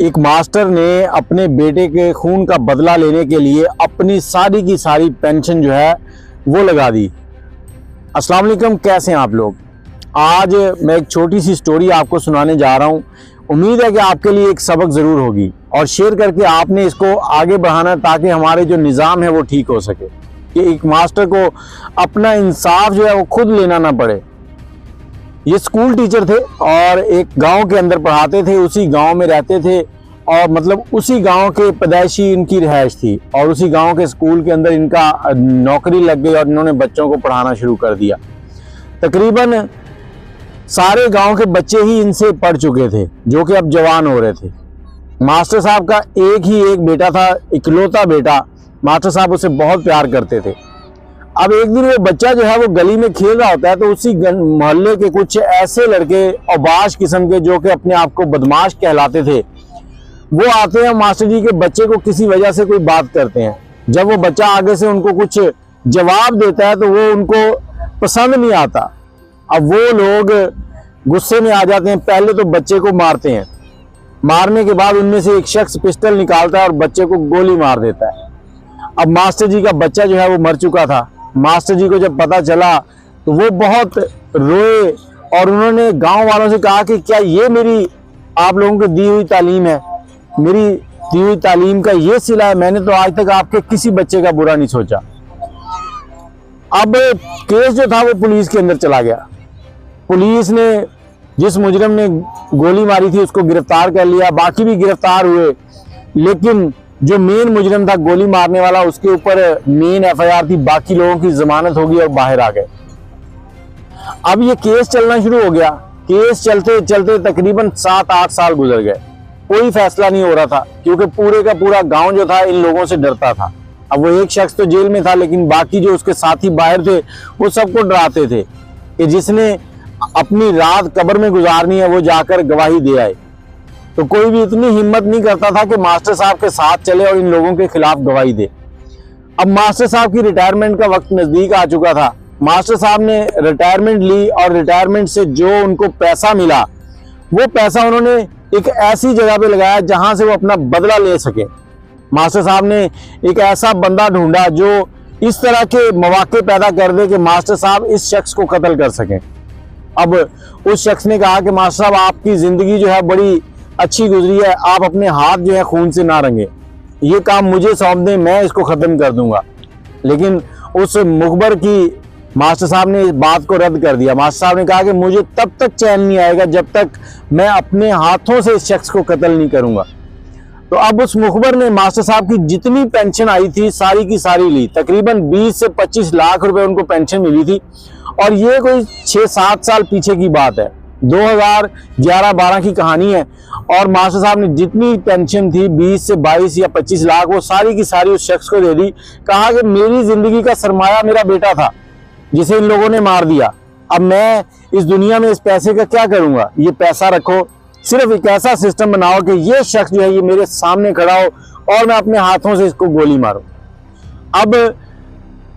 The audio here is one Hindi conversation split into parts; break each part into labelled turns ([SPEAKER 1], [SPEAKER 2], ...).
[SPEAKER 1] एक मास्टर ने अपने बेटे के खून का बदला लेने के लिए अपनी सारी की सारी पेंशन जो है वो लगा दी। अस्सलाम वालेकुम, कैसे हैं आप लोग। आज मैं एक छोटी सी स्टोरी आपको सुनाने जा रहा हूं। उम्मीद है कि आपके लिए एक सबक ज़रूर होगी और शेयर करके आपने इसको आगे बढ़ाना ताकि हमारे जो निज़ाम है वो ठीक हो सके, कि एक मास्टर को अपना इंसाफ जो है वो खुद लेना ना पड़े। ये स्कूल टीचर थे और एक गांव के अंदर पढ़ाते थे, उसी गांव में रहते थे और मतलब उसी गांव के पैदाइशी इनकी रिहाइश थी और उसी गांव के स्कूल के अंदर इनका नौकरी लग गई और इन्होंने बच्चों को पढ़ाना शुरू कर दिया। तकरीबन सारे गांव के बच्चे ही इनसे पढ़ चुके थे जो कि अब जवान हो रहे थे। मास्टर साहब का एक ही एक बेटा था, इकलौता बेटा। मास्टर साहब उसे बहुत प्यार करते थे। अब एक दिन वो बच्चा जो है वो गली में खेल रहा होता है तो उसी मोहल्ले के कुछ ऐसे लड़के औबाश किस्म के जो कि अपने आप को बदमाश कहलाते थे, वो आते हैं मास्टर जी के बच्चे को किसी वजह से कोई बात करते हैं। जब वो बच्चा आगे से उनको कुछ जवाब देता है तो वो उनको पसंद नहीं आता। अब वो लोग गुस्से में आ जाते हैं, पहले तो बच्चे को मारते हैं। मारने के बाद उनमें से एक शख्स पिस्टल निकालता है और बच्चे को गोली मार देता है। अब मास्टर जी का बच्चा जो है वो मर चुका था। मास्टर जी को जब पता चला तो वो बहुत रोए और उन्होंने गांव वालों से कहा कि क्या ये मेरी आप लोगों को दी हुई तालीम है, मेरी दी हुई तालीम का ये सिला है। मैंने तो आज तक आपके किसी बच्चे का बुरा नहीं सोचा। अब केस जो था वो पुलिस के अंदर चला गया। पुलिस ने जिस मुजरिम ने गोली मारी थी उसको गिरफ्तार कर लिया, बाकी भी गिरफ्तार हुए, लेकिन जो मेन मुजरिम था गोली मारने वाला उसके ऊपर मेन एफआईआर थी, बाकी लोगों की जमानत होगी और बाहर आ गए। अब ये केस चलना शुरू हो गया। केस चलते चलते तकरीबन 7-8 साल गुजर गए, कोई फैसला नहीं हो रहा था क्योंकि पूरे का पूरा गांव जो था इन लोगों से डरता था। अब वो एक शख्स तो जेल में था लेकिन बाकी जो उसके साथी बाहर थे वो सबको डराते थे कि जिसने अपनी रात कब्र में गुजारनी है वो जाकर गवाही दे आए। तो कोई भी इतनी हिम्मत नहीं करता था कि मास्टर साहब के साथ चले और इन लोगों के खिलाफ गवाही दे। अब मास्टर साहब की रिटायरमेंट का वक्त नजदीक आ चुका था। मास्टर साहब ने रिटायरमेंट ली और रिटायरमेंट से जो उनको पैसा मिला वो पैसा उन्होंने एक ऐसी जगह पे लगाया जहां से वो अपना बदला ले सके। मास्टर साहब ने एक ऐसा बंदा ढूंढा जो इस तरह के मौके पैदा कर दे कि मास्टर साहब इस शख्स को कत्ल कर सकें। अब उस शख्स ने कहा कि मास्टर साहब आपकी जिंदगी जो है बड़ी अच्छी गुजरी है, आप अपने हाथ जो है खून से ना रंगे, ये काम मुझे सौंप दें, मैं इसको खत्म कर दूंगा। लेकिन उस मुखबर की मास्टर साहब ने इस बात को रद्द कर दिया। मास्टर साहब ने कहा कि मुझे तब तक चैन नहीं आएगा जब तक मैं अपने हाथों से इस शख्स को कत्ल नहीं करूंगा। तो अब उस मुखबर ने मास्टर साहब की जितनी पेंशन आई थी सारी की सारी ली। तकरीबन 20 से 25 लाख रुपए उनको पेंशन मिली थी और ये कोई 6-7 साल पीछे की बात है, 2011-12 की कहानी है। और मास्टर साहब ने जितनी पेंशन थी 20 से 22 या 25 लाख वो सारी की सारी उस शख्स को दे दी। कहा कि मेरी जिंदगी का सरमाया मेरा बेटा था जिसे इन लोगों ने मार दिया। अब मैं इस दुनिया में इस पैसे का क्या करूंगा, ये पैसा रखो, सिर्फ एक ऐसा सिस्टम बनाओ कि ये शख्स जो है ये मेरे सामने खड़ा हो और मैं अपने हाथों से इसको गोली मारूं। अब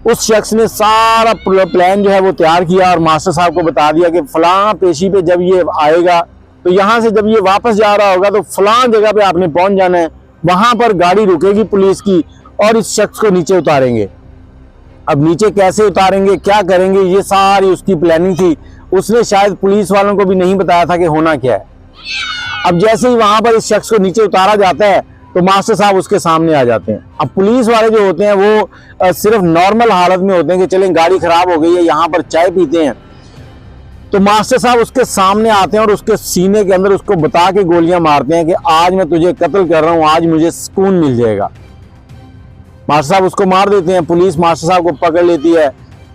[SPEAKER 1] उस शख्स ने सारा प्लान जो है वो तैयार किया और मास्टर साहब को बता दिया कि फलां पेशी पे जब ये आएगा तो यहाँ से जब ये वापस जा रहा होगा तो फलां जगह पे आपने पहुंच जाना है, वहां पर गाड़ी रुकेगी पुलिस की और इस शख्स को नीचे उतारेंगे। अब नीचे कैसे उतारेंगे, क्या करेंगे, ये सारी उसकी प्लानिंग थी। उसने शायद पुलिस वालों को भी नहीं बताया था कि होना क्या है। अब जैसे ही वहां पर इस शख्स को नीचे उतारा जाता है तो मास्टर साहब उसके सामने आ जाते हैं। अब पुलिस वाले जो होते हैं वो सिर्फ नॉर्मल हालत में होते हैं कि चलें गाड़ी खराब हो गई है, यहाँ पर चाय पीते हैं। तो मास्टर साहब उसके सामने आते हैं और उसके सीने के अंदर उसको बता के गोलियां मारते हैं कि आज मैं तुझे कत्ल कर रहा हूं, आज मुझे सुकून मिल जाएगा। मास्टर साहब उसको मार देते हैं। पुलिस मास्टर साहब को पकड़ लेती है।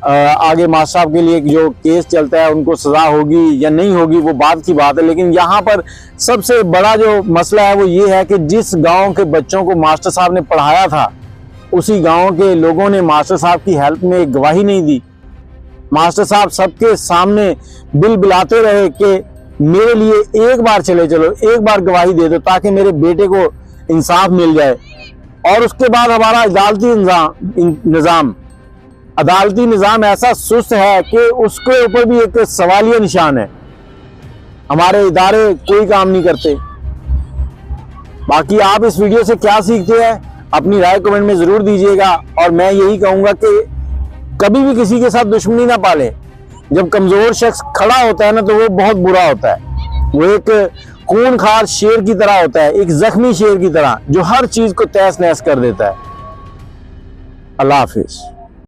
[SPEAKER 1] आगे मास्टर साहब के लिए जो केस चलता है उनको सजा होगी या नहीं होगी वो बात की बात है। लेकिन यहाँ पर सबसे बड़ा जो मसला है वो ये है कि जिस गांव के बच्चों को मास्टर साहब ने पढ़ाया था उसी गांव के लोगों ने मास्टर साहब की हेल्प में एक गवाही नहीं दी। मास्टर साहब सबके सामने बिल बिलाते रहे कि मेरे लिए एक बार चले चलो, एक बार गवाही दे दो ताकि मेरे बेटे को इंसाफ मिल जाए। और उसके बाद हमारा अदालती निज़ाम ऐसा सुस्त है कि उसके ऊपर भी एक सवालिया निशान है। हमारे इदारे कोई काम नहीं करते। बाकी आप इस वीडियो से क्या सीखते हैं अपनी राय कमेंट में ज़रूर दीजिएगा। और मैं यही कहूँगा कि कभी भी किसी के साथ दुश्मनी ना पालें। जब कमज़ोर शख्स खड़ा होता है ना तो वो बहुत बुरा होता है। वो एक खूनखार शेर की तरह होता है, एक जख्मी शेर की तरह जो हर चीज़ को तहस नहस कर देता है। अल्लाह हाफिज़।